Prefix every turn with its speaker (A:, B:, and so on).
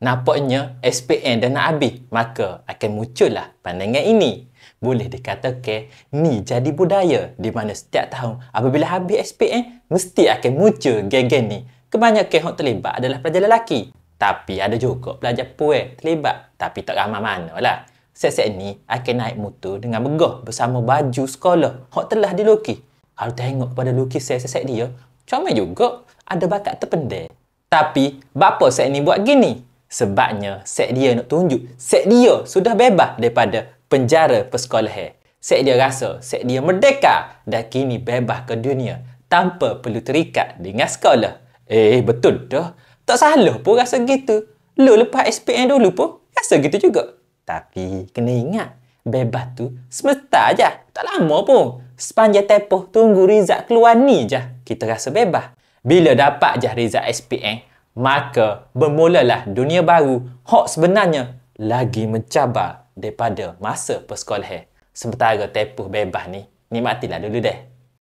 A: Nampaknya SPM dah nak habis, maka akan muncullah pandangan ini. Boleh dikatakan ni jadi budaya di mana setiap tahun apabila habis SPM mesti akan muncul geng-geng ni. Kebanyakan yang terlibat adalah pelajar lelaki. Tapi ada juga pelajar perempuan terlibat, tapi tak ramai mana lah. Set-set ni akan naik motor dengan megah bersama baju sekolah yang telah dilukis. Kalau tengok pada lukisan set-set dia, comel juga, ada bakat terpendek. Tapi, bapa set ni buat gini? Sebabnya set dia nak tunjuk set dia sudah bebas daripada penjara persekolahan. Set dia rasa set dia merdeka dan kini bebas ke dunia tanpa perlu terikat dengan sekolah. Betul dah. Tak salah pun rasa gitu. Lu lepas SPM dulu pun rasa gitu juga. Tapi kena ingat, bebas tu semesta je. Tak lama pun. Sepanjang tempoh tunggu result keluar ni je kita rasa bebas. Bila dapat je result SPM, maka bermulalah dunia baru hak sebenarnya lagi mencabar daripada masa persekolahan. Sementara tempoh bebas ni, nikmatilah dulu deh.